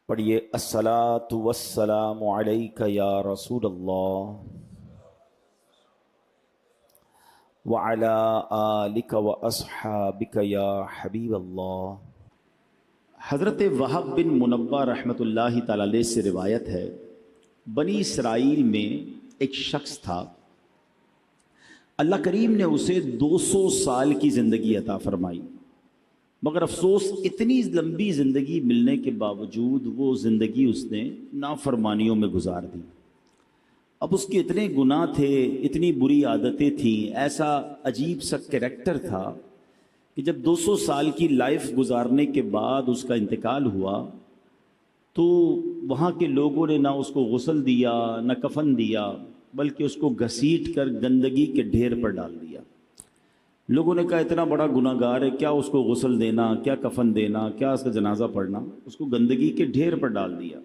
پڑھیے الصلاۃ والسلام علیک یا رسول اللہ وعلی آلک واصحابک یا حبیب اللہ۔ حضرت وہب بن منبہ رحمۃ اللہ تعالی علیہ سے روایت ہے، بنی اسرائیل میں ایک شخص تھا، اللہ کریم نے اسے 200 سال کی زندگی عطا فرمائی، مگر افسوس اتنی لمبی زندگی ملنے کے باوجود وہ زندگی اس نے نافرمانیوں میں گزار دی۔ اب اس کے اتنے گناہ تھے، اتنی بری عادتیں تھیں، ایسا عجیب سا کریکٹر تھا کہ جب 200 سال کی لائف گزارنے کے بعد اس کا انتقال ہوا تو وہاں کے لوگوں نے نہ اس کو غسل دیا نہ کفن دیا، بلکہ اس کو گھسیٹ کر گندگی کے ڈھیر پر ڈال دیا۔ لوگوں نے کہا اتنا بڑا گناہ گار ہے، کیا اس کو غسل دینا، کیا کفن دینا، کیا اس کا جنازہ پڑھنا، اس کو گندگی کے ڈھیر پر ڈال دیا۔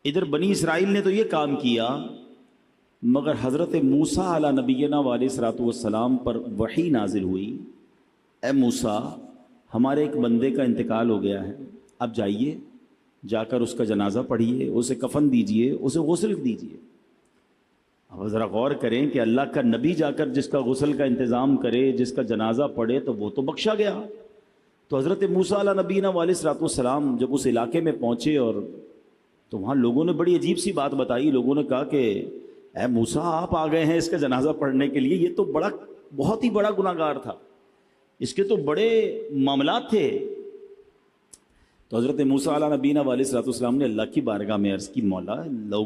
ادھر بنی اسرائیل نے تو یہ کام کیا، مگر حضرت موسیٰ علی نبینا علیہ الصلوۃ والسلام پر وحی نازل ہوئی، اے موسیٰ ہمارے ایک بندے کا انتقال ہو گیا ہے، اب جائیے جا کر اس کا جنازہ پڑھیے، اسے کفن دیجئے، اسے غسل دیجئے۔ اب ذرا غور کریں کہ اللہ کا نبی جا کر جس کا غسل کا انتظام کرے، جس کا جنازہ پڑھے، تو وہ تو بخشا گیا۔ تو حضرت موسیٰ علیہ نبینا علیہ الصلوۃ والسلام جب اس علاقے میں پہنچے اور تو وہاں لوگوں نے بڑی عجیب سی بات بتائی۔ لوگوں نے کہا کہ اے موسیٰ آپ آ گئے ہیں اس کا جنازہ پڑھنے کے لیے، یہ تو بہت ہی بڑا گناہ گار تھا، اس کے تو بڑے معاملات تھے۔ تو حضرت موسیٰ علیہ نبینا علیہ الصلوۃ والسلام نے اللہ کی بارگاہ میں عرض کی، مولا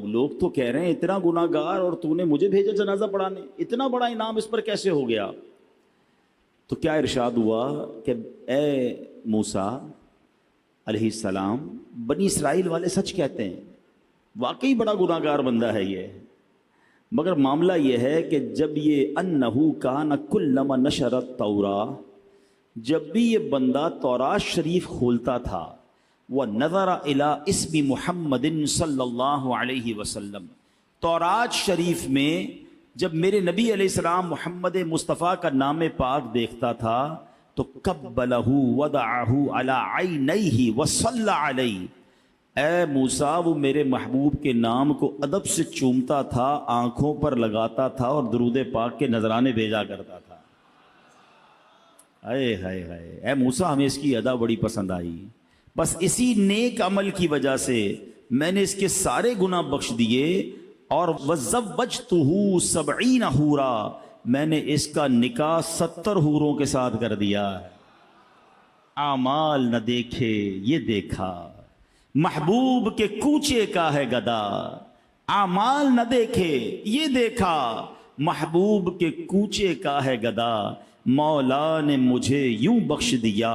لوگ تو کہہ رہے ہیں اتنا گناہ گار اور تو نے مجھے بھیجا جنازہ پڑھانے، اتنا بڑا انعام اس پر کیسے ہو گیا؟ تو کیا ارشاد ہوا کہ اے موسیٰ علیہ السلام، بنی اسرائیل والے سچ کہتے ہیں، واقعی بڑا گناہ گار بندہ ہے یہ، مگر معاملہ یہ ہے کہ جب یہ انہو کان کلما نشر التوراۃ، جب بھی یہ بندہ تورات شریف کھولتا تھا، وَنَظَرَ إِلَىٰ اسْمِ مُحَمَّدٍ صلی اللہ علیہ وسلم، تورات شریف میں جب میرے نبی علیہ السلام محمد مصطفیٰ کا نام پاک دیکھتا تھا تو قبلہ وضعہ علی عینیہ وصلی علیہ، اے موسیٰ وہ میرے محبوب کے نام کو ادب سے چومتا تھا، آنکھوں پر لگاتا تھا اور درود پاک کے نذرانے بھیجا کرتا تھا۔ اے ہائے ہائے، اے موسیٰ ہمیں اس کی ادا بڑی پسند آئی، بس اسی نیک عمل کی وجہ سے میں نے اس کے سارے گناہ بخش دیے، اور وَزَوَّجْتُهُ 70 حورا، میں نے اس کا نکاح 70 حوروں کے ساتھ کر دیا۔ اعمال نہ دیکھے یہ دیکھا، محبوب کے کوچے کا ہے گدا، اعمال نہ دیکھے یہ دیکھا، محبوب کے کوچے کا ہے گدا، مولا نے مجھے یوں بخش دیا،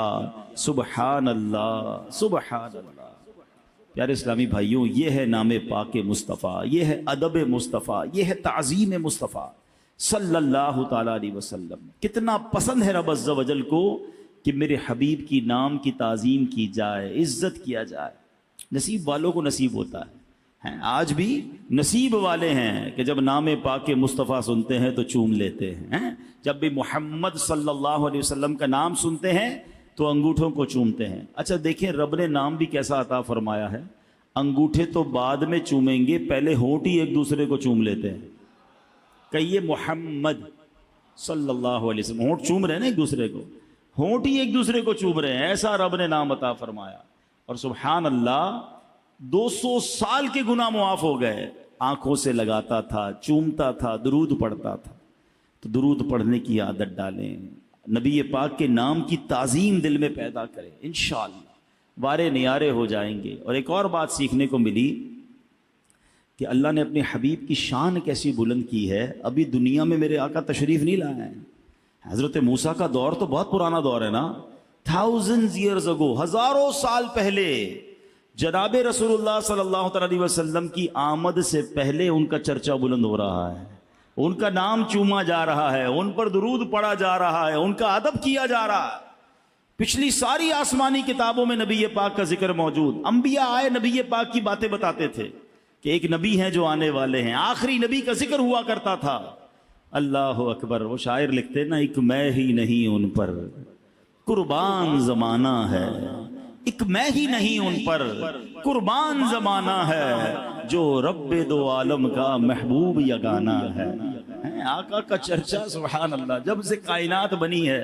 سبحان اللہ سبحان اللہ۔ پیارے اسلامی بھائیوں، یہ ہے نام پاک مصطفیٰ، یہ ہے ادب مصطفیٰ، یہ ہے تعظیم مصطفیٰ صلی اللہ تعالیٰ علیہ وسلم۔ کتنا پسند ہے رب عز و جل کو کہ میرے حبیب کی نام کی تعظیم کی جائے، عزت کیا جائے۔ نصیب والوں کو نصیب ہوتا ہے، آج بھی نصیب والے ہیں کہ جب نام پاک مصطفیٰ سنتے ہیں تو چوم لیتے ہیں، جب بھی محمد صلی اللہ علیہ وسلم کا نام سنتے ہیں تو انگوٹھوں کو چومتے ہیں۔ اچھا دیکھیں رب نے نام بھی کیسا عطا فرمایا ہے، انگوٹھے تو بعد میں چومیں گے، پہلے ہونٹ ہی ایک دوسرے کو چوم لیتے ہیں۔ کہیے محمد صلی اللہ علیہ وسلم، ہونٹ چوم رہے ہیں نا ایک دوسرے کو، ہونٹ ہی ایک دوسرے کو چوم رہے ہیں، ایسا رب نے نام عطا فرمایا۔ اور سبحان اللہ 200 سال کے گناہ معاف ہو گئے، آنکھوں سے لگاتا تھا، چومتا تھا، درود پڑھتا تھا۔ تو درود پڑھنے کی عادت ڈالیں، نبی پاک کے نام کی تعظیم دل میں پیدا کریں، انشاءاللہ وارے نیارے ہو جائیں گے۔ اور ایک اور بات سیکھنے کو ملی کہ اللہ نے اپنے حبیب کی شان کیسی بلند کی ہے۔ ابھی دنیا میں میرے آقا تشریف نہیں لائے ہیں، حضرت موسیٰ کا دور تو بہت پرانا دور ہے نا، thousands years ago، ہزاروں سال پہلے جناب رسول اللہ صلی اللہ علیہ وسلم کی آمد سے پہلے ان کا چرچا بلند ہو رہا ہے، ان کا نام چوما جا رہا ہے، ان پر درود پڑھا جا رہا ہے، ان کا ادب کیا جا رہا ہے۔ پچھلی ساری آسمانی کتابوں میں نبی پاک کا ذکر موجود، انبیاء آئے نبی پاک کی باتیں بتاتے تھے کہ ایک نبی ہیں جو آنے والے ہیں، آخری نبی کا ذکر ہوا کرتا تھا۔ اللہ اکبر، وہ شاعر لکھتے نا، ایک میں ہی نہیں ان پر قربان زمانہ ہے، ایک میں ہی نہیں ان پر، قربان زمانہ ہے جو رب دو عالم کا محبوب یگانہ ہے۔ آقا کا چرچا سبحان اللہ جب سے کائنات بنی ہے،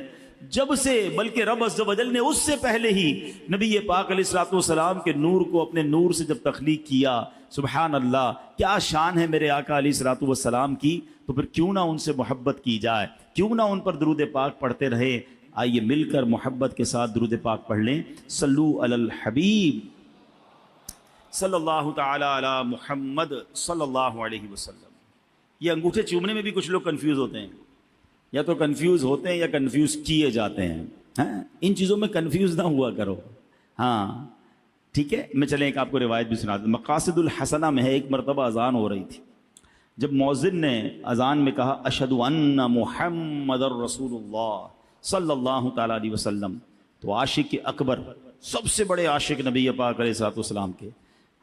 جب سے، بلکہ رب عز و جل نے اس سے پہلے ہی نبی پاک علیہ الصلوۃ والسلام کے نور کو اپنے نور سے جب تخلیق کیا، سبحان اللہ کیا شان ہے میرے آقا علیہ الصلوۃ والسلام کی، تو پھر کیوں نہ ان سے محبت کی جائے، کیوں نہ ان پر درود پاک پڑھتے رہے۔ آئیے مل کر محبت کے ساتھ درود پاک پڑھ لیں۔ صلو علی الحبیب صلی اللہ تعالی علی محمد صلی اللہ علیہ وسلم۔ یہ انگوٹھے چومنے میں بھی کچھ لوگ کنفیوز ہوتے ہیں، یا تو کنفیوز ہوتے ہیں یا کنفیوز کیے جاتے ہیں۔ ان چیزوں میں کنفیوز نہ ہوا کرو۔ ہاں ٹھیک ہے، میں چلیں ایک آپ کو روایت بھی سنا دوں۔ مقاصد الحسنہ میں ہے، ایک مرتبہ اذان ہو رہی تھی، جب مؤذن نے اذان میں کہا اشہد ان محمد رسول اللہ صلی اللہ تعالیٰ علیہ وسلم، تو عاشق اکبر، سب سے بڑے عاشق نبی پاک علیہ الصلوۃ والسلام کے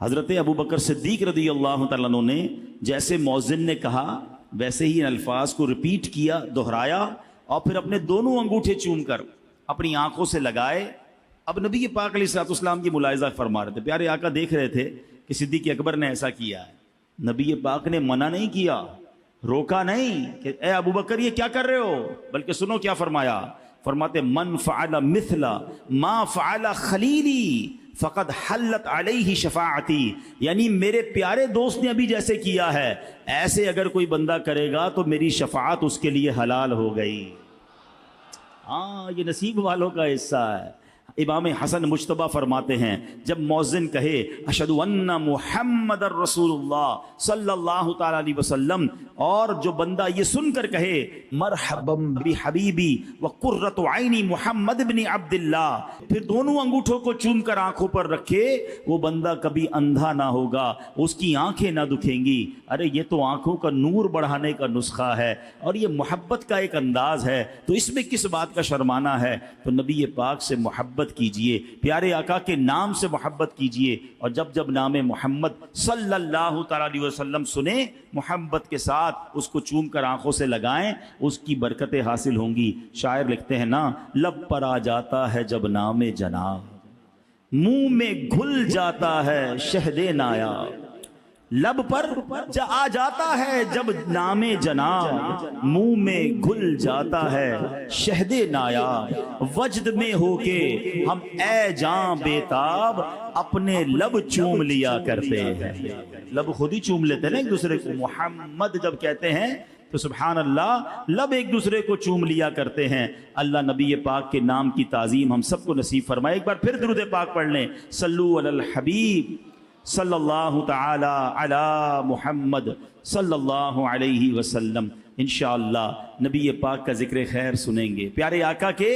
حضرت ابو بکر صدیق رضی اللہ تعالیٰ عنہ نے جیسے مؤذن نے کہا ویسے ہی ان الفاظ کو ریپیٹ کیا، دہرایا، اور پھر اپنے دونوں انگوٹھے چوم کر اپنی آنکھوں سے لگائے۔ اب نبی پاک علیہ الصلوۃ والسلام کی ملاحظہ فرما رہے تھے، پیارے آقا دیکھ رہے تھے کہ صدیق اکبر نے ایسا کیا ہے۔ نبی پاک نے منع نہیں کیا، روکا نہیں کہ اے ابو بکر یہ کیا کر رہے ہو، بلکہ سنو کیا فرمایا، فرماتے من فعل مثل ما فعل خلیلی فقد حلت علیہ شفاعتی، یعنی میرے پیارے دوست نے ابھی جیسے کیا ہے ایسے اگر کوئی بندہ کرے گا تو میری شفاعت اس کے لیے حلال ہو گئی۔ ہاں یہ نصیب والوں کا حصہ ہے۔ امام حسن مجتبیٰ فرماتے ہیں جب مؤذن کہے اشہد ان محمد الرسول اللہ صلی اللہ تعالی علیہ وسلم، اور جو بندہ یہ سن کر کہے مرحبا بحبیبی وقرۃ عینی محمد بن عبد اللہ، پھر دونوں انگوٹھوں کو چوم کر آنکھوں پر رکھے، وہ بندہ کبھی اندھا نہ ہوگا، اس کی آنکھیں نہ دکھیں گی۔ ارے یہ تو آنکھوں کا نور بڑھانے کا نسخہ ہے، اور یہ محبت کا ایک انداز ہے، تو اس میں کس بات کا شرمانہ ہے؟ تو نبی پاک سے محبت کیجئے، پیارے آقا کے نام سے محبت کیجئے، اور جب جب نام محمد صلی اللہ تعالی علیہ وسلم سنیں محبت کے ساتھ اس کو چوم کر آنکھوں سے لگائیں، اس کی برکتیں حاصل ہوں گی۔ شاعر لکھتے ہیں نا، لب پر آ جاتا ہے جب نام جناب، منہ میں گھل جاتا ہے شہد نایاب، لب پر آ جاتا ہے جب نام جناب، منہ میں گھل جاتا ہے شہد نایاب، وجد میں ہو کے ہم اے جاں بیتاب اپنے لب چوم لیا کرتے ہیں۔ لب خود ہی چوم لیتے ہیں نا ایک دوسرے کو، محمد جب کہتے ہیں تو سبحان اللہ لب ایک دوسرے کو چوم لیا کرتے ہیں۔ اللہ نبی پاک کے نام کی تعظیم ہم سب کو نصیب فرمائے۔ ایک بار پھر درود پاک پڑھ لیں، صلو علی الحبیب صلی اللہ تعالی علی محمد صلی اللہ علیہ وسلم۔ انشاءاللہ نبی پاک کا ذکر خیر سنیں گے، پیارے آقا کے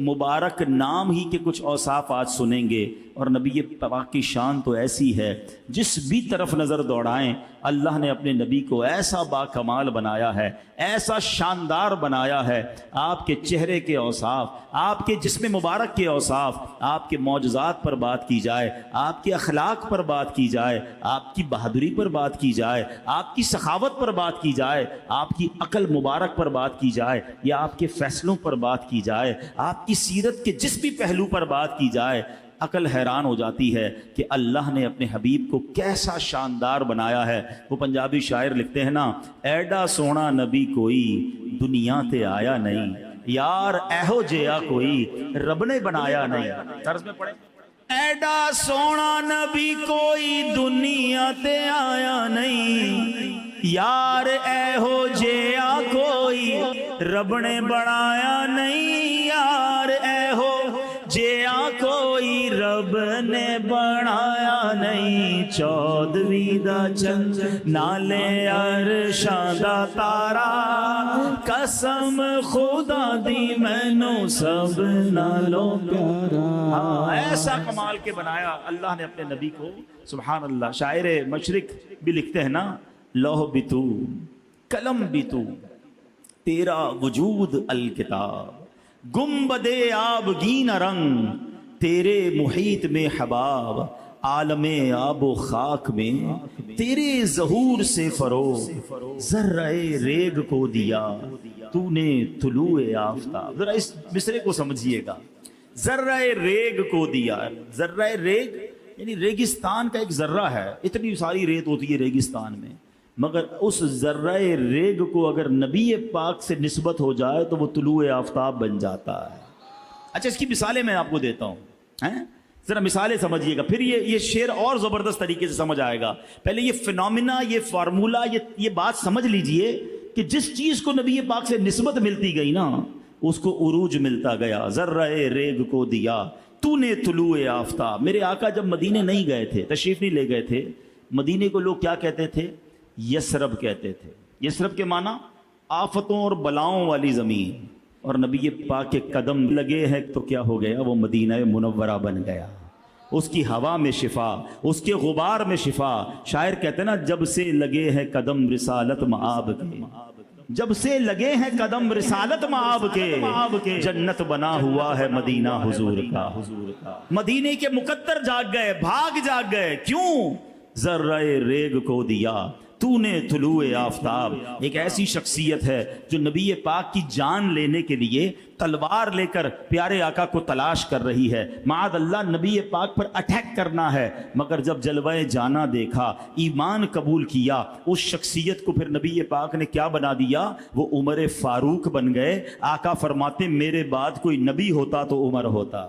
مبارک نام ہی کے کچھ اوصاف آج سنیں گے، اور نبی پاک کی شان تو ایسی ہے جس بھی طرف نظر دوڑائیں اللہ نے اپنے نبی کو ایسا با کمال بنایا ہے، ایسا شاندار بنایا ہے۔ آپ کے چہرے کے اوصاف، آپ کے جسم مبارک کے اوصاف، آپ کے معجزات پر بات کی جائے، آپ کے اخلاق پر بات کی جائے، آپ کی بہادری پر بات کی جائے، آپ کی سخاوت پر بات کی جائے، آپ کی عقل مبارک پر بات کی جائے، یا آپ کے فیصلوں پر بات کی جائے، آپ کی سیرت کے جس بھی پہلو پر بات کی جائے، عقل حیران ہو جاتی ہے کہ اللہ نے اپنے حبیب کو کیسا شاندار بنایا ہے۔ وہ پنجابی شاعر لکھتے ہیں نا، ایڈا سونا نبی کوئی دنیا تے آیا نہیں، یار ایہو جیا کوئی رب نے بنایا نہیں۔ طرز میں پڑھیں، ایڈا سونا نبی کوئی دنیا تے آیا نہیں، یار ایہو جیا کوئی رب نے بنایا نہیں، یار ایہو جیا کوئی رب نے بنایا نہیں، چودویں دا چند نالے عرشاں دا تارا، قسم خدا دی مینوں سب نالوں پیارا۔ ایسا کمال کے بنایا اللہ نے اپنے نبی کو، سبحان اللہ۔ شاعر مشرق بھی لکھتے ہیں نا، لوح بھی تو قلم بھی تو تیرا وجود الکتاب، گنبد آبگین رنگ تیرے محیط میں حباب، عالم آب و خاک میں تیرے ظہور سے فروغ، ذرہ ریگ کو دیا تو نے طلوع آفتاب۔ ذرا اس مصرے کو سمجھیے گا، ذرہ ریگ کو دیا. ذرہ ریگ یعنی ریگستان کا ایک ذرہ ہے. اتنی ساری ریت ہوتی ہے ریگستان میں, مگر اس ذرہ ریگ کو اگر نبی پاک سے نسبت ہو جائے تو وہ طلوع آفتاب بن جاتا ہے. اچھا اس کی مثالیں میں آپ کو دیتا ہوں, ذرا مثالیں سمجھیے گا, پھر یہ شعر اور زبردست طریقے سے سمجھ آئے گا. پہلے یہ فینومینا, یہ فارمولا, یہ بات سمجھ لیجئے کہ جس چیز کو نبی پاک سے نسبت ملتی گئی نا اس کو عروج ملتا گیا. ذرہ ریگ کو دیا تو نے طلوع آفتاب. میرے آقا جب مدینے نہیں گئے تھے, تشریف نہیں لے گئے تھے, مدینے کو لوگ کیا کہتے تھے؟ یثرب کہتے تھے. یثرب کے معنی آفتوں اور بلاؤں والی زمین. اور نبی پاک کے قدم لگے ہیں تو کیا ہو گیا؟ وہ مدینہ منورہ بن گیا. اس کی ہوا میں شفا, اس کے غبار میں شفا. شاعر کہتے ہیں نا, جب سے لگے ہیں قدم رسالت مآب کے, جب سے لگے ہیں قدم رسالت مآب کے, جنت بنا ہوا ہے مدینہ حضور کا. مدینے کے مقدر جاگ گئے, بھاگ جاگ گئے. کیوں؟ ذرہ ریگ کو دیا تو نے طلوع آفتاب. ایک ایسی شخصیت ہے جو نبی پاک کی جان لینے کے لیے تلوار لے کر پیارے آقا کو تلاش کر رہی ہے. معاذ اللہ نبی پاک پر اٹیک کرنا ہے, مگر جب جلوہ جانا دیکھا, ایمان قبول کیا, اس شخصیت کو پھر نبی پاک نے کیا بنا دیا؟ وہ عمر فاروق بن گئے. آقا فرماتے میرے بعد کوئی نبی ہوتا تو عمر ہوتا.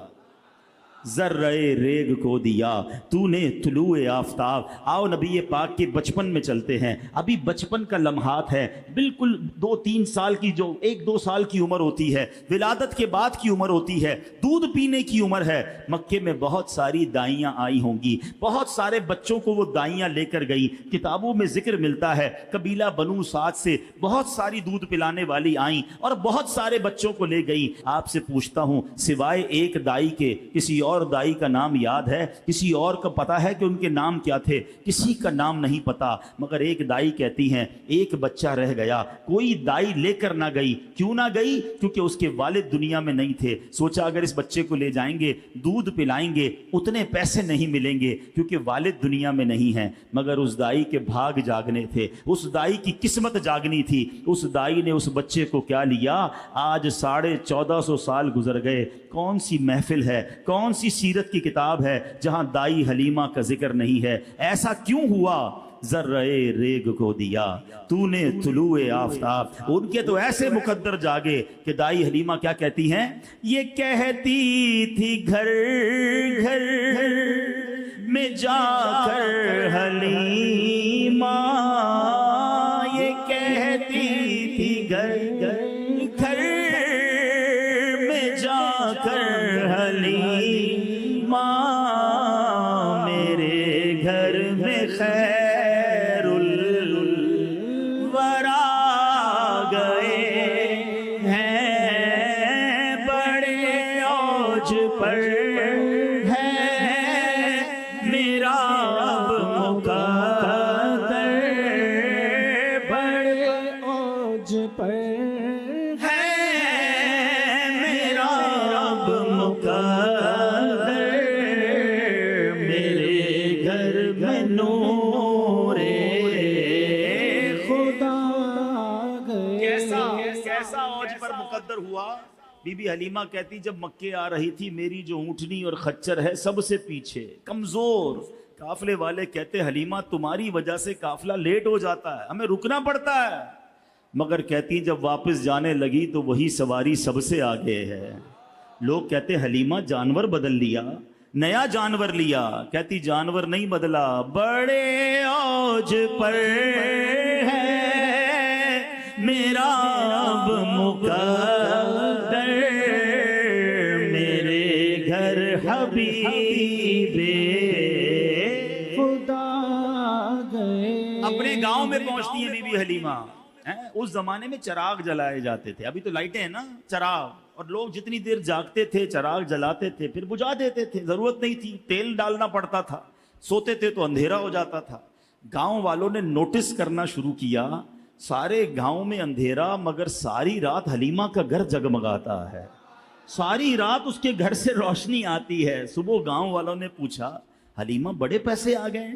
ذرہ ریگ کو دیا تو نے طلوع آفتاب. آؤ نبی پاک کے بچپن میں چلتے ہیں. ابھی بچپن کا لمحات ہے, بالکل 2-3 سال کی, جو 1-2 سال کی عمر ہوتی ہے, ولادت کے بعد کی عمر ہوتی ہے, دودھ پینے کی عمر ہے. مکے میں بہت ساری دائیاں آئی ہوں گی, بہت سارے بچوں کو وہ دائیاں لے کر گئی. کتابوں میں ذکر ملتا ہے قبیلہ بنو سعد سے بہت ساری دودھ پلانے والی آئیں اور بہت سارے بچوں کو لے گئی. آپ سے پوچھتا ہوں, سوائے ایک دائی کے کسی اور دائی کا نام یاد ہے؟ کسی اور کو پتا ہے کہ ان کے نام کیا تھے؟ کسی کا نام نہیں پتا. مگر ایک دائی کہتی ہیں ایک بچہ رہ گیا, کوئی دائی لے کر نہ گئی. کیوں نہ گئی؟ کیونکہ اس کے والد دنیا میں نہیں تھے. سوچا اگر اس بچے کو لے جائیں گے, دودھ پلائیں گے, اتنے پیسے نہیں ملیں گے کیونکہ والد دنیا میں نہیں ہیں. مگر اس دائی کے بھاگ جاگنے تھے, اس دائی کی قسمت جاگنی تھی. اس دائی نے اس بچے کو کیا لیا؟ آج 1450 سال گزر گئے, کون سی محفل ہے, کون سی سیرت کی کتاب ہے جہاں دائی حلیمہ کا ذکر نہیں ہے؟ ایسا کیوں ہوا؟ ذرہ ریگ کو دیا تو نے طلوع آفتاب. ان کے تو ایسے مقدر جاگے کہ دائی حلیمہ کیا کہتی ہیں؟ یہ کہتی تھی گھر گھر میں جا کر حلیمہ, یہ کہتی تھی گھر گھر میں جا کر حلیمہ, میرے گھر میں خیر الورا گئے ہیں, بڑے اوج پر ہے میرا اب مقدر, بڑے اوج پر ہے میرا اب مقدر, میرے گھر میں نور خدا گئے. کیسا اوج پر مقدر ہوا؟ بی بی حلیمہ کہتی جب مکے آ رہی تھی میری جو اونٹنی اور خچر ہے سب سے پیچھے, کمزور. قافلے والے کہتے حلیمہ تمہاری وجہ سے قافلہ لیٹ ہو جاتا ہے, ہمیں رکنا پڑتا ہے. مگر کہتی جب واپس جانے لگی تو وہی سواری سب سے آگے ہے. لوگ کہتے حلیمہ جانور بدل لیا, نیا جانور لیا. کہتی جانور نہیں بدلا, بڑے اوج پر ہے میرا اب مقدر, میرے گھر حبیب خدا گئے. اپنے گاؤں میں پہنچتی ہے بی بی حلیمہ. اس زمانے میں چراغ جلائے جاتے تھے, ابھی تو لائٹیں ہیں نا, چراغ, اور لوگ جتنی دیر جاگتے تھے چراغ جلاتے تھے پھر بجھا دیتے تھے, ضرورت نہیں تھی, تیل ڈالنا پڑتا تھا. سوتے تھے تو اندھیرا ہو جاتا تھا. گاؤں والوں نے نوٹس کرنا شروع کیا, سارے گاؤں میں اندھیرا مگر ساری رات حلیمہ کا گھر جگمگاتا ہے, ساری رات اس کے گھر سے روشنی آتی ہے. صبح گاؤں والوں نے پوچھا حلیمہ بڑے پیسے آ گئے,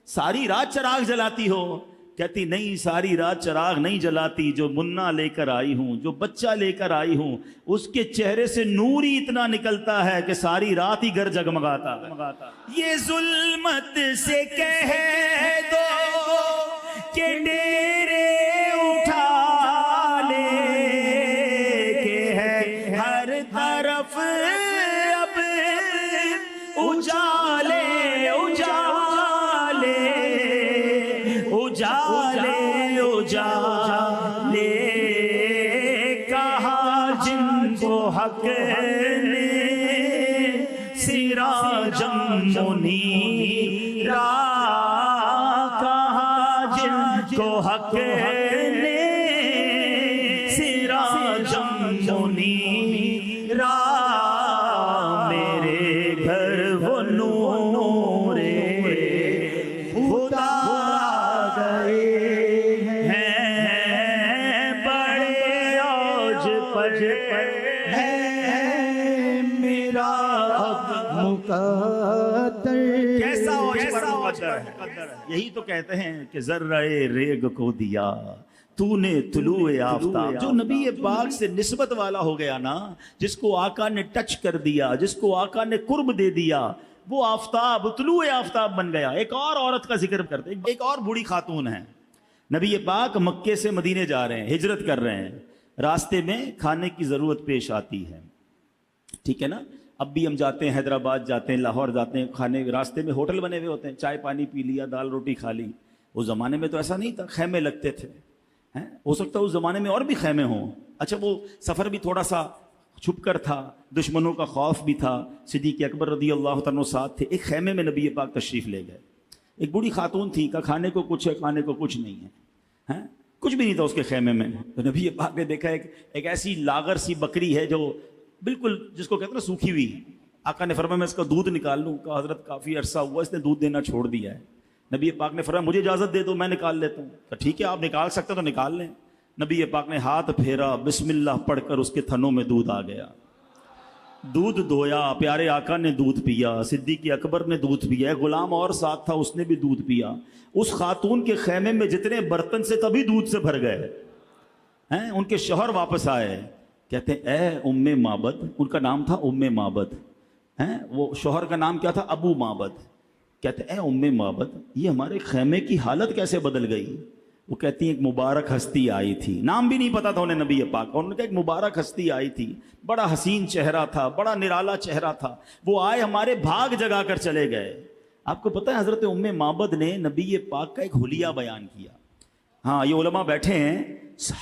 ساری رات چراغ جلاتی ہو. کہتی نہیں ساری رات چراغ نہیں جلاتی، جو منا لے کر آئی ہوں، جو بچہ لے کر آئی ہوں، اس کے چہرے سے نور ہی اتنا نکلتا ہے کہ ساری رات ہی گھر جگمگاتا ہے۔ یہ ظلمت سے کہہ دو کہ ڈیرے اٹھا لے، کہ ہے ہر طرف اب اجالے اجالے اجالے اجالے، کہا جن کو حق نے سراجم منیرا، کہا جن کو حق نے سراجم منیرا، میرے گھر وہ نور خدا گئے ہیں، بڑے اوج پر ہے میرا مقدر۔ کیسا مقدر ہے؟ یہی تو کہتے ہیں کہ ذرہ ریگ کو دیا تو نے طلوع آفتاب۔ جو نبی پاک سے نسبت والا ہو گیا نا، جس کو آقا نے ٹچ کر دیا، جس کو آقا نے قرب دے دیا، وہ آفتاب طلوع آفتاب بن گیا۔ ایک اور عورت کا ذکر کرتے ہیں، ایک اور بوڑھی خاتون ہے۔ نبی پاک مکے سے مدینے جا رہے ہیں، ہجرت کر رہے ہیں، راستے میں کھانے کی ضرورت پیش آتی ہے، ٹھیک ہے نا؟ اب بھی ہم جاتے ہیں، حیدرآباد جاتے ہیں، لاہور جاتے ہیں، کھانے راستے میں ہوٹل بنے ہوئے ہوتے ہیں، چائے پانی پی لیا، دال روٹی کھا لی۔ اس زمانے میں تو ایسا نہیں تھا، خیمے لگتے تھے، ہو سکتا ہے اس زمانے میں اور بھی خیمے ہوں۔ اچھا وہ سفر بھی تھوڑا سا چھپ کر تھا، دشمنوں کا خوف بھی تھا، صدیق اکبر رضی اللہ تعالیٰ ساتھ تھے۔ ایک خیمے میں نبی پاک تشریف لے گئے، ایک بوڑھی خاتون تھی، کہ کھانے کو کچھ ہے، کھانے کو کچھ نہیں ہے، کچھ بھی نہیں تھا اس کے خیمے میں۔ تو نبی پاک نے دیکھا ایک ایسی لاغر سی بکری ہے جو بالکل جس کو کہتے ہیں نا سوکھی ہوئی۔ آقا نے فرمایا میں اس کا دودھ نکال لوں؟ کہا حضرت کافی عرصہ ہوا اس نے دودھ دینا چھوڑ دیا ہے۔ نبی پاک نے فرمایا مجھے اجازت دے دو، میں نکال لیتا ہوں۔ تو ٹھیک ہے آپ نکال سکتے تو نکال لیں۔ نبی پاک نے ہاتھ پھیرا، بسم اللہ پڑھ کر اس کے تھنوں میں دودھ آ گیا، دودھ دھویا، پیارے آقا نے دودھ پیا، صدیق اکبر نے دودھ پیا، ایک غلام اور ساتھ تھا اس نے بھی دودھ پیا۔ اس خاتون کے خیمے میں جتنے برتن سے تبھی دودھ سے بھر گئے ہیں۔ ان کے شوہر واپس آئے، کہتے ہیں اے ام معبد، ان کا نام تھا ام معبد، وہ شوہر کا نام کیا تھا؟ ابو معبد۔ کہتے ہیں اے ام معبد، یہ ہمارے خیمے کی حالت کیسے بدل گئی؟ وہ کہتی ہیں ایک مبارک ہستی آئی تھی، نام بھی نہیں پتا تھا انہیں نبی پاک، انہوں نے کہا ایک مبارک ہستی آئی تھی، بڑا حسین چہرہ تھا، بڑا نرالا چہرہ تھا، وہ آئے ہمارے بھاگ جگا کر چلے گئے۔ آپ کو پتہ ہے حضرت ام معبد نے نبی پاک کا ایک حلیہ بیان کیا۔ ہاں یہ علماء بیٹھے ہیں،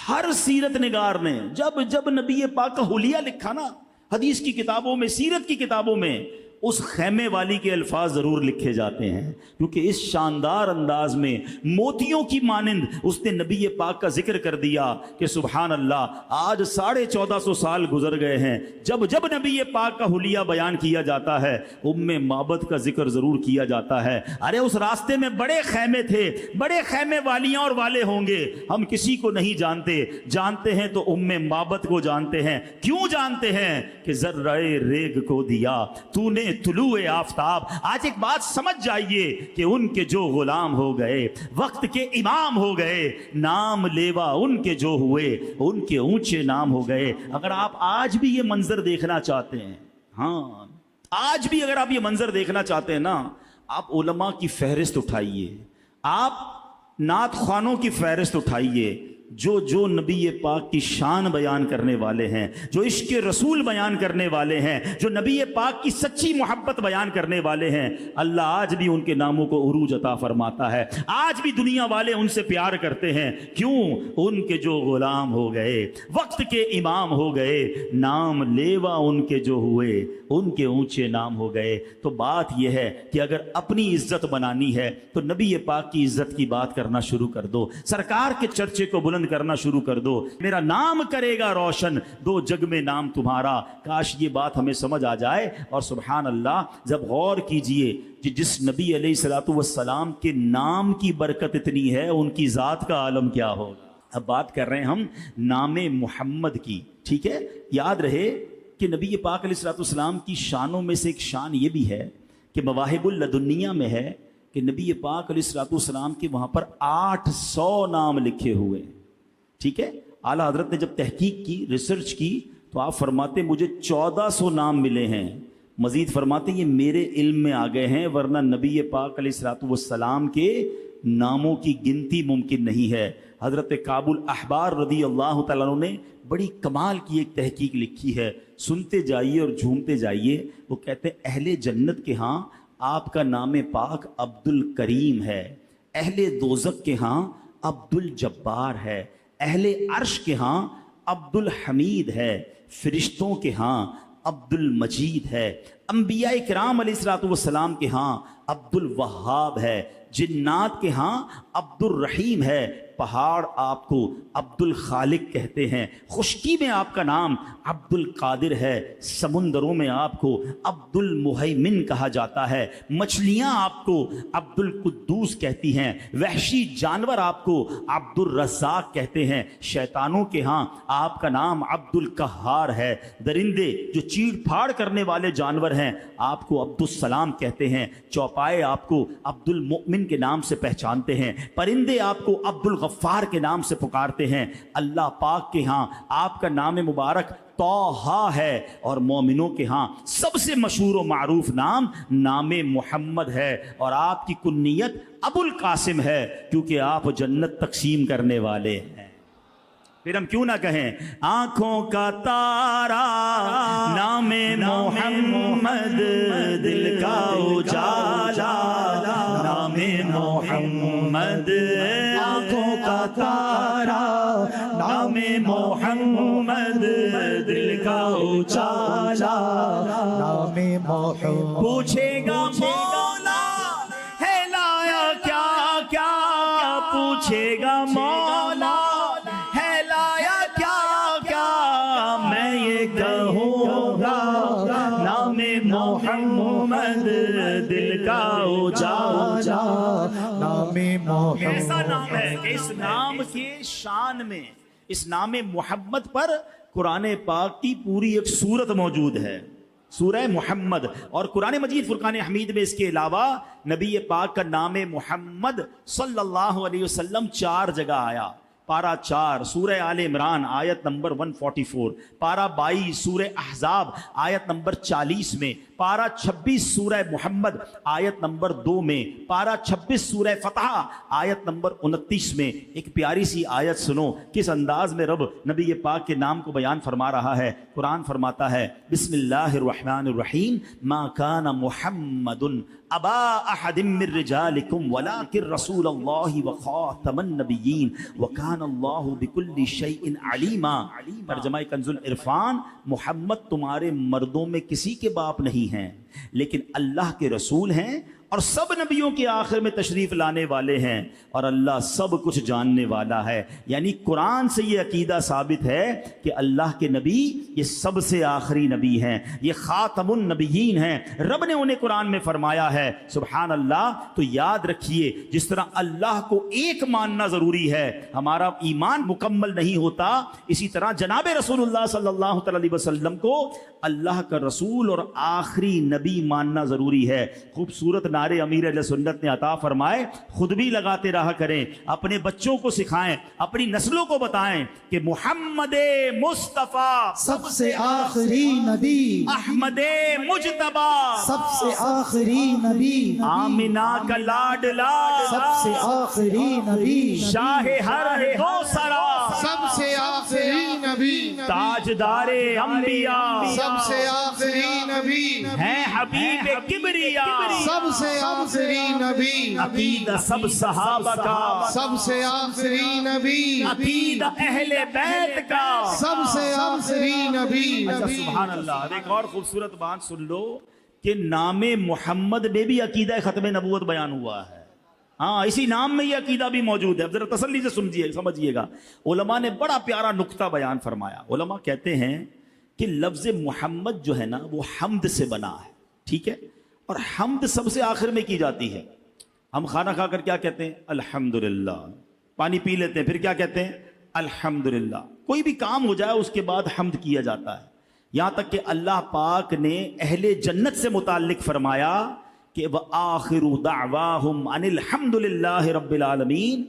ہر سیرت نگار نے جب نبی پاک کا حلیہ لکھا نا، حدیث کی کتابوں میں، سیرت کی کتابوں میں، اس خیمے والی کے الفاظ ضرور لکھے جاتے ہیں، کیونکہ اس شاندار انداز میں موتیوں کی مانند اس نے نبی پاک کا ذکر کر دیا کہ سبحان اللہ، آج 1450 سال گزر گئے ہیں، جب نبی پاک کا حلیہ بیان کیا جاتا ہے ام معبد کا ذکر ضرور کیا جاتا ہے۔ ارے اس راستے میں بڑے خیمے تھے، بڑے خیمے والیاں اور والے ہوں گے، ہم کسی کو نہیں جانتے ہیں تو ام معبد کو جانتے ہیں۔ کیوں جانتے ہیں؟ کہ ذرہ ریگ کو دیا تو نے طلوع آفتاب۔ آج ایک بات سمجھ جائیے کہ ان کے جو غلام ہو گئے، وقت کے امام ہو گئے، نام لیوا ان کے جو ہوئے، ان کے اونچے نام ہو گئے۔ اگر آپ آج بھی یہ منظر دیکھنا چاہتے ہیں، ہاں آج بھی اگر آپ یہ منظر دیکھنا چاہتے ہیں نا، آپ علماء کی فہرست اٹھائیے، آپ نعت خوانوں کی فہرست اٹھائیے، جو نبی پاک کی شان بیان کرنے والے ہیں، جو عشق رسول بیان کرنے والے ہیں، جو نبی پاک کی سچی محبت بیان کرنے والے ہیں، اللہ آج بھی ان کے ناموں کو عروج عطا فرماتا ہے۔ آج بھی دنیا والے ان سے پیار کرتے ہیں، کیوں؟ ان کے جو غلام ہو گئے، وقت کے امام ہو گئے، نام لیوا ان کے جو ہوئے، ان کے اونچے نام ہو گئے۔ تو بات یہ ہے کہ اگر اپنی عزت بنانی ہے تو نبی پاک کی عزت کی بات کرنا شروع کر دو، سرکار کے چرچے کو بلند کرنا شروع کر دو۔ میرا نام کرے گا روشن دو جگ میں نام تمہارا۔ کاش یہ بات ہمیں سمجھ آ جائے۔ اور سبحان اللہ، جب غور کیجئے کہ جس نبی علیہ الصلوۃ والسلام کے نام کی برکت اتنی ہے، ان کی ذات کا عالم کیا ہوگا۔ اب بات کر رہے ہیں ہم نام محمد کی، ٹھیک ہے؟ یاد رہے کہ نبی پاک علیہ الصلوۃ والسلام کی شانوں میں سے ایک شان یہ بھی ہے کہ مواہب اللدنیہ میں ہے کہ کہ نبی پاک علیہ الصلوۃ والسلام کے وہاں پر 800 نام لکھے ہوئے ہیں. ٹھیک ہے, اعلیٰ حضرت نے جب تحقیق کی, ریسرچ کی, تو آپ فرماتے مجھے 1400 نام ملے ہیں. مزید فرماتے یہ میرے علم میں آ گئے ہیں, ورنہ نبی پاک علیہ الصلوۃ والسلام کے ناموں کی گنتی ممکن نہیں ہے. حضرت کعب الاحبار رضی اللہ تعالیٰ عنہ نے بڑی کمال کی ایک تحقیق لکھی ہے, سنتے جائیے اور جھومتے جائیے. وہ کہتے ہیں اہل جنت کے ہاں آپ کا نام پاک عبد الکریم ہے, اہل دوزخ کے ہاں عبد الجبار ہے, اہل عرش کے ہاں عبد الحمید ہے, فرشتوں کے ہاں عبد المجید ہے, انبیاء کرام علیہ الصلوۃ والسلام کے ہاں عبد الوہاب ہے, جنات کے ہاں عبد الرحیم ہے, پہاڑ آپ کو عبد الخالق کہتے ہیں, خشکی میں آپ کا نام عبد القادر ہے, سمندروں میں آپ کو عبد المہیمن کہا جاتا ہے, مچھلیاں آپ کو عبد القدوس کہتی ہیں, وحشی جانور آپ کو عبد الرزاق کہتے ہیں, شیطانوں کے ہاں آپ کا نام عبد القہار ہے, درندے جو چیڑ پھاڑ کرنے والے جانور ہیں آپ کو عبد السلام کہتے ہیں, چوپائے آپ کو عبد المؤمن کے نام سے پہچانتے ہیں, پرندے آپ کو عبد الغفار کے نام سے پکارتے ہیں. اللہ پاک کے ہاں آپ کا نام مبارک طٰہٰ ہے, اور مومنوں کے ہاں سب سے مشہور و معروف نام محمد ہے, اور آپ کی کنیت ابو القاسم ہے کیونکہ آپ جنت تقسیم کرنے والے ہیں. پھر ہم کیوں نہ کہیں آنکھوں کا تارا نام محمد, دل کا اجالا نام محمد, آنکھوں کا تارا نام محمد, دل کا اجالا نام محمد. پوچھے گا مولا ہے لایا کیا کیا, پوچھے گا مولا محمد, دل کا اجالا نام محمد. ایسا نام ہے کہ اس نام کے شان میں, اس نام محمد پر قرآن پاک کی پوری ایک سورت موجود ہے, سورہ محمد. اور قرآن مجید فرقان حمید میں اس کے علاوہ نبی پاک کا نام محمد صلی اللہ علیہ وسلم 4 جگہ آیا. پارہ 4 سورہ آل عمران آیت نمبر 144, پارہ 22 سورہ احزاب آیت نمبر 40 میں, پارہ 26 سورہ محمد آیت نمبر 2 میں, پارہ 26 سورہ فتح آیت نمبر 29 میں. ایک پیاری سی آیت سنو کس انداز میں رب نبی پاک کے نام کو بیان فرما رہا ہے. قرآن فرماتا ہے بسم اللہ الرحمن الرحیم, ما کان محمد ابا احد من رجالکم ولکن رسول اللہ وخاتم النبیین وکان اللہ بکل شیء علیما. ترجمہ کنز العرفان, محمد تمہارے مردوں میں کسی کے باپ نہیں ہیں لیکن اللہ کے رسول ہیں اور سب نبیوں کے آخر میں تشریف لانے والے ہیں, اور اللہ سب کچھ جاننے والا ہے. یعنی قرآن سے یہ عقیدہ ثابت ہے کہ اللہ کے نبی یہ سب سے آخری نبی ہیں, یہ خاتم النبیین ہیں. رب نے انہیں قرآن میں فرمایا ہے سبحان اللہ. تو یاد رکھیے جس طرح اللہ کو ایک ماننا ضروری ہے, ہمارا ایمان مکمل نہیں ہوتا, اسی طرح جناب رسول اللہ صلی اللہ علیہ وسلم کو اللہ کا رسول اور آخری نبی ماننا ضروری ہے. خوبصورت نعرے امیر اہل سنت نے عطا فرمائے, خود بھی لگاتے رہا کریں, اپنے بچوں کو سکھائیں, اپنی نسلوں کو بتائیں کہ محمد مصطفیٰ سب سے آخری نبی, احمد مجتبی سب سے آخری نبی, آمنہ کا لاڈلا سب سے آخری نبی, شاہ ہر دو سرا سب سے آخری نبی, تاجدار انبیاء سب سے آخری نبی, ہیں حبیب کبریا سب سے آخری نبی, عقیدہ سب صحابہ کا سب سے آخری نبی, عقیدہ اہل بیت کا سب سے آخری نبی. اچھا سبحان اللہ. اب ایک اور خوبصورت بات سن لو کہ نام محمد میں بھی عقیدہ ختم نبوت بیان ہوا ہے. ہاں اسی نام میں یہ عقیدہ بھی موجود ہے. اب ذرا تسلی سے سمجھیے گا. علماء نے بڑا پیارا نقطہ بیان فرمایا. علماء کہتے ہیں کہ لفظ محمد جو ہے نا وہ حمد سے بنا ہے, ٹھیک ہے, اور حمد سب سے آخر میں کی جاتی ہے. ہم کھانا کھا کر کیا کہتے ہیں الحمدللہ, پانی پی لیتے ہیں پھر کیا کہتے ہیں الحمدللہ. کوئی بھی کام ہو جائے اس کے بعد حمد کیا جاتا ہے. یہاں تک کہ اللہ پاک نے اہل جنت سے متعلق فرمایا کہ وآخر دعواہم ان الحمد للہ رب العالمین،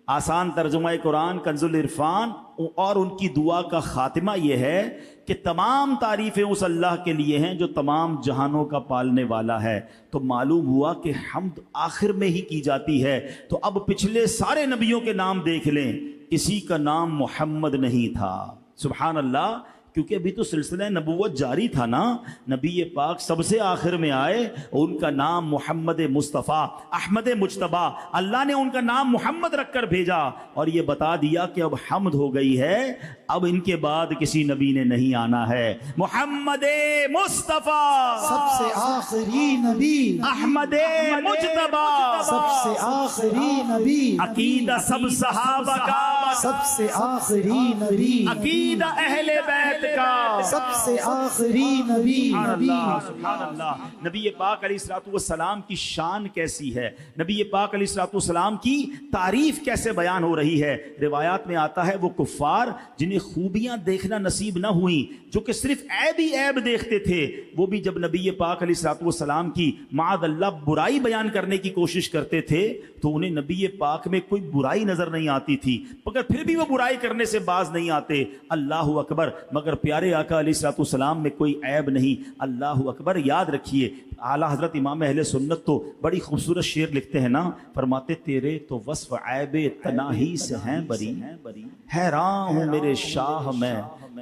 آسان ترجمہ قرآن کنز العرفان، اور ان کی دعا کا خاتمہ یہ ہے کہ تمام تعریفیں اس اللہ کے لیے ہیں جو تمام جہانوں کا پالنے والا ہے۔ تو معلوم ہوا کہ حمد آخر میں ہی کی جاتی ہے۔ تو اب پچھلے سارے نبیوں کے نام دیکھ لیں، کسی کا نام محمد نہیں تھا۔ سبحان اللہ، کیونکہ ابھی تو سلسلہ نبوت جاری تھا نا، نبی پاک سب سے آخر میں آئے، ان کا نام محمد مصطفیٰ احمد مجتبیٰ، اللہ نے ان کا نام محمد رکھ کر بھیجا اور یہ بتا دیا کہ اب حمد ہو گئی ہے، اب ان کے بعد کسی نبی نے نہیں آنا ہے۔ محمد مصطفیٰ سب سے آخری نبی، احمد مجتبیٰ سب سے آخری نبی، عقیدہ سب صحابہ کا، سب سے آخری نبی، عقیدہ اہل بیت کا، سب سے آخری نبی۔ سبحان اللہ، سبحان اللہ۔ نبی پاک علیہ الصلوۃ والسلام کی شان کیسی ہے، نبی پاک علیہ الصلوۃ والسلام کی تعریف کیسے بیان ہو رہی ہے۔ روایات میں آتا ہے وہ کفار جنہیں خوبیاں دیکھنا نصیب نہ ہوئیں، جو کہ صرف عیب ہی عیب دیکھتے تھے، وہ بھی جب نبی پاک علیہ الصلوۃ والسلام کی معاذ اللہ برائی بیان کرنے کی کوشش کرتے تھے تو انہیں نبی پاک میں کوئی برائی نظر نہیں آتی تھی، مگر پھر بھی وہ برائی کرنے سے باز نہیں آتے۔ اللہ اکبر، مگر پیارے آقا علیہ الصلوۃ والسلام میں کوئی عیب نہیں۔ اللہ اکبر، یاد رکھیے اعلیٰ حضرت امام اہل سنت تو بڑی خوبصورت شعر لکھتے ہیں نا، فرماتے تیرے تو وصف عیب تناہی سے ہیں بری، حیران ہوں میرے شاہ میں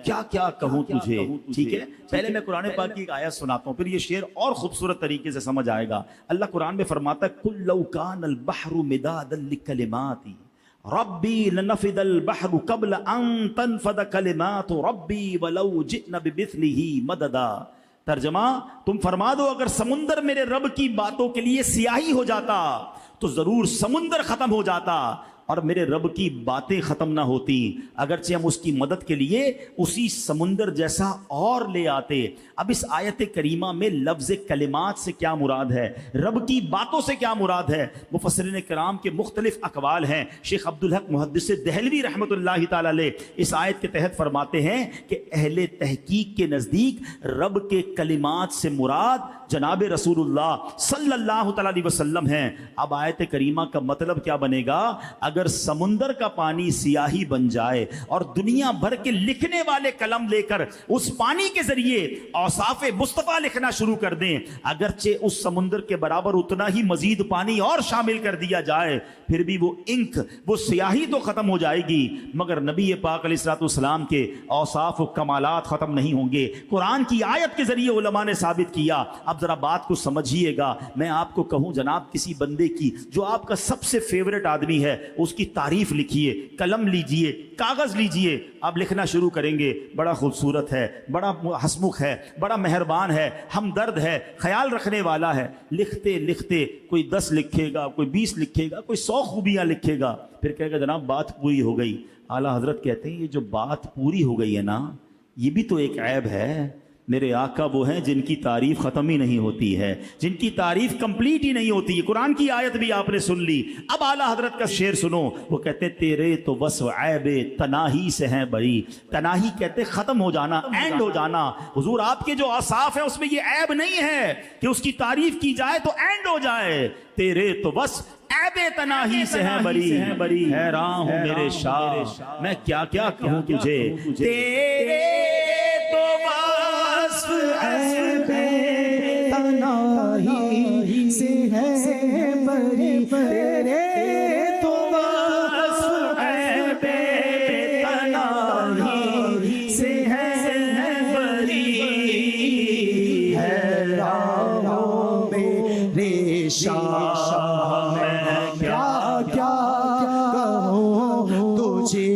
کیا کیا کہوں تجھے۔ ٹھیک ہے، پہلے میں قرآن پاک کی ایک آیت سناتا ہوں، پھر یہ شعر اور خوبصورت طریقے سے سمجھ آئے گا۔ اللہ قرآن میں فرماتا ہے قُل لَوْ كَانَ الْبَحْرُ مِدَادًا لِكَلِمَاتِي ربی لنفد البحر قبل ان تنفد کلمات ربی ولو جئنا بمثلہ مددا۔ ترجمہ، تم فرما دو اگر سمندر میرے رب کی باتوں کے لیے سیاہی ہو جاتا تو ضرور سمندر ختم ہو جاتا اور میرے رب کی باتیں ختم نہ ہوتی، اگرچہ ہم اس کی مدد کے لیے اسی سمندر جیسا اور لے آتے۔ اب اس آیت کریمہ میں لفظ کلمات سے کیا مراد ہے، رب کی باتوں سے کیا مراد ہے، مفسرین کرام کے مختلف اقوال ہیں۔ شیخ عبدالحق محدث دہلوی رحمۃ اللہ تعالی علیہ اس آیت کے تحت فرماتے ہیں کہ اہل تحقیق کے نزدیک رب کے کلمات سے مراد جناب رسول اللہ صلی اللہ تعالی علیہ وسلم ہیں۔ اب آیت کریمہ کا مطلب کیا بنے گا، اگر سمندر کا پانی سیاہی بن جائے اور دنیا بھر کے لکھنے والے قلم لے کر اس پانی کے ذریعے اوصاف مصطفیٰ لکھنا شروع کر دیں، اگرچہ اس سمندر کے برابر اتنا ہی مزید پانی اور شامل کر دیا جائے، پھر بھی وہ انک، وہ سیاہی تو ختم ہو جائے گی، مگر نبی پاک علیہ الصلوۃ والسلام کے اوصاف و کمالات ختم نہیں ہوں گے۔ قرآن کی آیت کے ذریعے علماء نے ثابت کیا۔ اب ذرا بات کو سمجھیے گا، میں آپ کو کہوں جناب کسی بندے کی جو آپ کا سب سے فیورٹ آدمی ہے اس کی تعریف لکھیے، قلم لیجئے، کاغذ لیجئے، آپ لکھنا شروع کریں گے، بڑا خوبصورت ہے، بڑا ہسمکھ ہے، بڑا مہربان ہے، ہمدرد ہے، خیال رکھنے والا ہے۔ لکھتے لکھتے کوئی 10 لکھے گا، کوئی 20 لکھے گا، کوئی 100 خوبیاں لکھے گا، پھر کہے گا جناب بات پوری ہو گئی۔ اعلیٰ حضرت کہتے ہیں یہ جو بات پوری ہو گئی ہے نا، یہ بھی تو ایک عیب ہے۔ میرے آقا وہ ہیں جن کی تعریف ختم ہی نہیں ہوتی ہے، جن کی تعریف کمپلیٹ ہی نہیں ہوتی ہے۔ قرآن کی آیت بھی آپ نے سن لی، اب اعلیٰ حضرت کا شعر سنو۔ وہ کہتے تیرے تو وصف عیب تناہی سے ہیں بری۔ تناہی کہتے ختم ہو جانا، اینڈ ہو جانا۔ حضور آپ کے جو اوصاف ہیں اس میں یہ عیب نہیں ہے کہ اس کی تعریف کی جائے تو اینڈ ہو جائے۔ تیرے تو وصف عیب تناہی سے ہیں بری، حیران ہوں میرے شاہ میں کیا کیا کہوں تجھے۔ تیرے تو عیب تناہی سے ہے بری، تیرے تو وصف عیب تناہی سے ہے بری، حیران ہوں میرے شاہ میں کیا کیا کہوں تجھے۔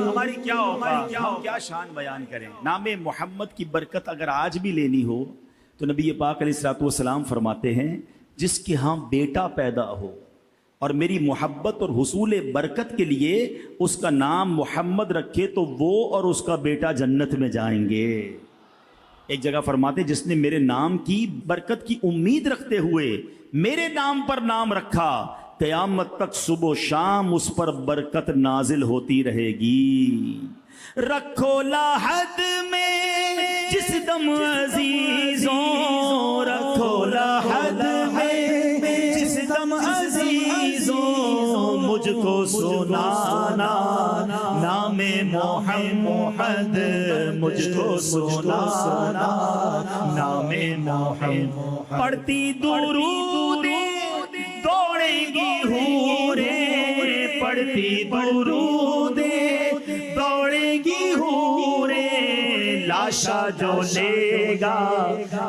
ہماری کیا اوقات، ہم کیا شان بیان کریں۔ نام محمد کی برکت اگر آج بھی لینی ہو تو نبی پاک علیہ الصلوۃ والسلام فرماتے ہیں جس کے ہاں بیٹا پیدا ہو اور میری محبت اور حصول برکت کے لیے اس کا نام محمد رکھے تو وہ اور اس کا بیٹا جنت میں جائیں گے۔ ایک جگہ فرماتے جس نے میرے نام کی برکت کی امید رکھتے ہوئے میرے نام پر نام رکھا، قیامت تک صبح و شام اس پر برکت نازل ہوتی رہے گی۔ رکھو لاحد میں جس دم عزیزوں، رکھو سنانا نام محمد مجھ کو سنانا نام محمد پڑھتی درود دوڑیں گی حوریں پڑھتی درود دوڑیں گی حوریں لاشا جو لے گا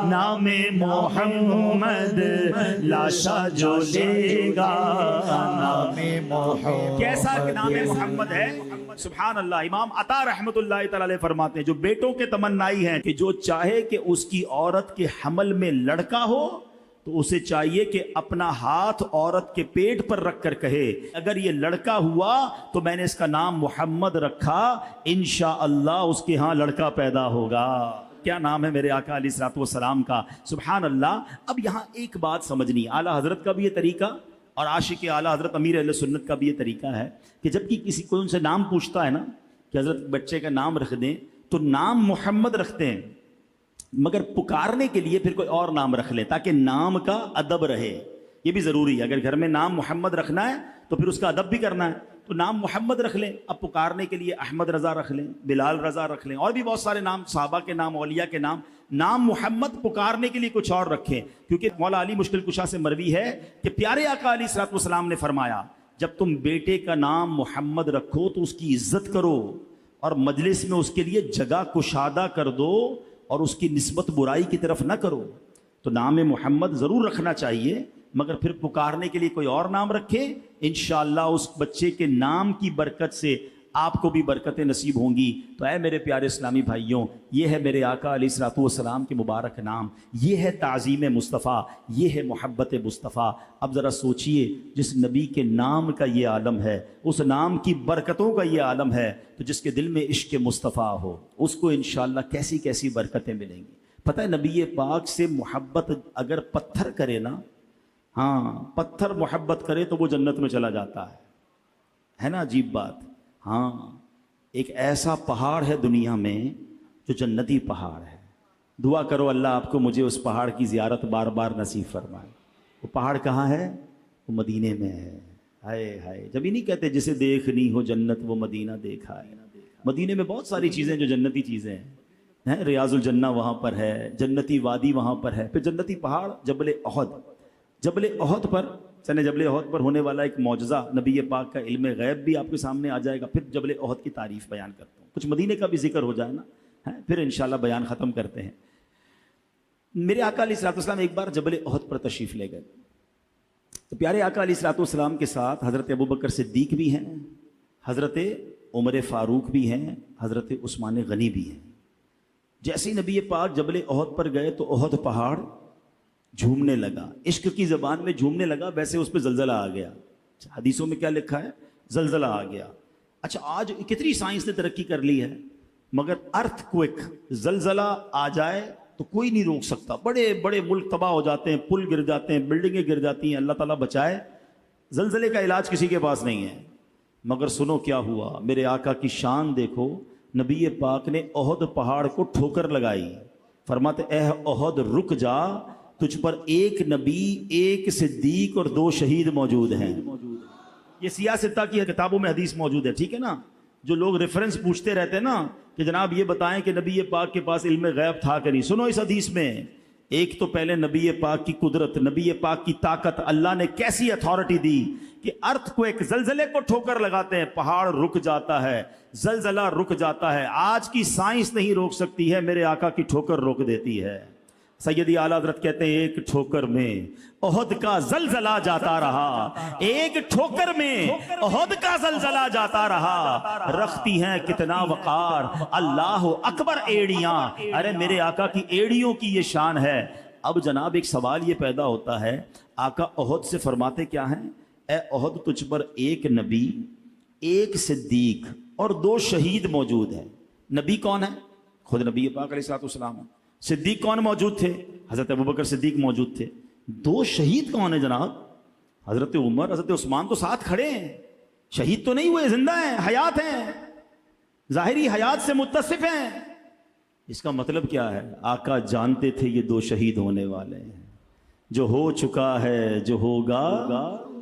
نام محمد لاشا جو لے گا نام محمد. کیسا نام محمد ہے سبحان اللہ. امام عطا رحمت اللہ تعالی علیہ فرماتے ہیں جو بیٹوں کے تمنائی ہیں کہ جو چاہے کہ اس کی عورت کے حمل میں لڑکا ہو تو اسے چاہیے کہ اپنا ہاتھ عورت کے پیٹ پر رکھ کر کہے اگر یہ لڑکا ہوا تو میں نے اس کا نام محمد رکھا انشاءاللہ اس کے ہاں لڑکا پیدا ہوگا. کیا نام ہے میرے آقا علیہ الصلوۃ والسلام کا سبحان اللہ. اب یہاں ایک بات سمجھنی اعلیٰ حضرت کا بھی یہ طریقہ اور عاشق اعلیٰ حضرت امیر اہل سنت کا بھی یہ طریقہ ہے کہ جب کہ کسی کوئی ان سے نام پوچھتا ہے نا کہ حضرت بچے کا نام رکھ دیں تو نام محمد رکھتے ہیں مگر پکارنے کے لیے پھر کوئی اور نام رکھ لیں تاکہ نام کا ادب رہے. یہ بھی ضروری ہے. اگر گھر میں نام محمد رکھنا ہے تو پھر اس کا ادب بھی کرنا ہے تو نام محمد رکھ لیں. اب پکارنے کے لیے احمد رضا رکھ لیں, بلال رضا رکھ لیں, اور بھی بہت سارے نام صحابہ کے نام, اولیاء کے نام. نام محمد پکارنے کے لیے کچھ اور رکھیں کیونکہ مولا علی مشکل کشا سے مروی ہے کہ پیارے آقا علیہ الصلوۃ والسلام نے فرمایا جب تم بیٹے کا نام محمد رکھو تو اس کی عزت کرو اور مجلس میں اس کے لیے جگہ کشادہ کر دو اور اس کی نسبت برائی کی طرف نہ کرو. تو نام محمد ضرور رکھنا چاہیے مگر پھر پکارنے کے لیے کوئی اور نام رکھے انشاءاللہ اس بچے کے نام کی برکت سے آپ کو بھی برکتیں نصیب ہوں گی. تو اے میرے پیارے اسلامی بھائیوں یہ ہے میرے آقا علیہ الصلوۃ والسلام کے مبارک نام, یہ ہے تعظیم مصطفیٰ, یہ ہے محبت مصطفیٰ. اب ذرا سوچئے جس نبی کے نام کا یہ عالم ہے اس نام کی برکتوں کا یہ عالم ہے تو جس کے دل میں عشق مصطفیٰ ہو اس کو انشاءاللہ کیسی کیسی برکتیں ملیں گی. پتہ ہے نبی پاک سے محبت اگر پتھر کرے نا, ہاں پتھر محبت کرے تو وہ جنت میں چلا جاتا ہے نا عجیب بات. ہاں ایک ایسا پہاڑ ہے دنیا میں جو جنتی پہاڑ ہے. دعا کرو اللہ آپ کو مجھے اس پہاڑ کی زیارت بار بار نصیب فرمائے. وہ پہاڑ کہاں ہے؟ وہ مدینے میں ہے. ہائے ہائے, جب ہی نہیں کہتے جسے دیکھنی ہو جنت وہ مدینہ دیکھا ہے. مدینے میں بہت ساری چیزیں جو جنتی چیزیں ہیں. ریاض الجنہ وہاں پر ہے, جنتی وادی وہاں پر ہے, پھر جنتی پہاڑ جبل احد. جبل احد پر جبل احد پر ہونے والا ایک معجزہ نبی پاک کا علم غیب بھی آپ کے سامنے آ جائے گا. پھر جبل احد کی تعریف بیان کرتا ہوں, کچھ مدینے کا بھی ذکر ہو جائے نا, پھر انشاءاللہ بیان ختم کرتے ہیں. میرے آقا علیہ الصلوۃ والسلام ایک بار جبل احد پر تشریف لے گئے تو پیارے آقا علیہ الصلوۃ والسلام کے ساتھ حضرت ابوبکر صدیق بھی ہیں, حضرت عمر فاروق بھی ہیں, حضرت عثمان غنی بھی ہیں. جیسے نبی پاک جبل احد پر گئے تو احد پہاڑ جھومنے لگا, عشق کی زبان میں جھومنے لگا. ویسے اس پہ زلزلہ آ گیا. حدیثوں میں کیا لکھا ہے؟ زلزلہ آ گیا. اچھا آج کتنی سائنس نے ترقی کر لی ہے مگر ارتھ کوئک زلزلہ آ جائے تو کوئی نہیں روک سکتا. بڑے بڑے ملک تباہ ہو جاتے ہیں, پل گر جاتے ہیں, بلڈنگیں گر جاتی ہیں, اللہ تعالیٰ بچائے. زلزلے کا علاج کسی کے پاس نہیں ہے. مگر سنو کیا ہوا, میرے آقا کی شان دیکھو. نبی پاک نے احد پہاڑ کو ٹھوکر لگائی. فرماتے اے احد رک جا, تجھ پر ایک نبی, ایک صدیق اور 2 شہید موجود ہیں. یہ سیاستہ کی کتابوں میں حدیث موجود ہے, ٹھیک ہے نا. جو لوگ ریفرنس پوچھتے رہتے ہیں نا کہ جناب یہ بتائیں کہ نبی پاک کے پاس علم غیب تھا کہ نہیں, سنو اس حدیث میں ایک تو پہلے نبی پاک کی قدرت, نبی پاک کی طاقت, اللہ نے کیسی اتھارٹی دی کہ ارتھ کو ایک زلزلے کو ٹھوکر لگاتے ہیں, پہاڑ رک جاتا ہے, زلزلہ رک جاتا ہے. آج کی سائنس نہیں روک سکتی ہے, میرے آقا کی ٹھوکر روک دیتی ہے. سیدی اعلیٰ حضرت کہتے ہیں ایک ٹھوکر میں احد کا زلزلہ جاتا رہا, ایک ٹھوکر میں احد کا زلزلہ جاتا رہا. رکھتی ہیں کتنا وقار اللہ اکبر ایڑیاں. ارے میرے آقا کی ایڑیوں کی یہ شان ہے. اب جناب ایک سوال یہ پیدا ہوتا ہے, آقا احد سے فرماتے کیا ہیں؟ اے احد تجھ پر ایک نبی, ایک صدیق اور 2 شہید موجود ہیں. نبی کون ہے؟ خود نبی پاک علیہ السلام. صدیق کون موجود تھے؟ حضرت ابوبکر صدیق موجود تھے. 2 شہید کون ہیں جناب؟ حضرت عمر, حضرت عثمان تو ساتھ کھڑے ہیں, شہید تو نہیں ہوئے, زندہ ہیں, حیات ہیں, ظاہری حیات سے متصف ہیں. اس کا مطلب کیا ہے؟ آقا جانتے تھے یہ 2 شہید ہونے والے ہیں. جو ہو چکا ہے, جو ہوگا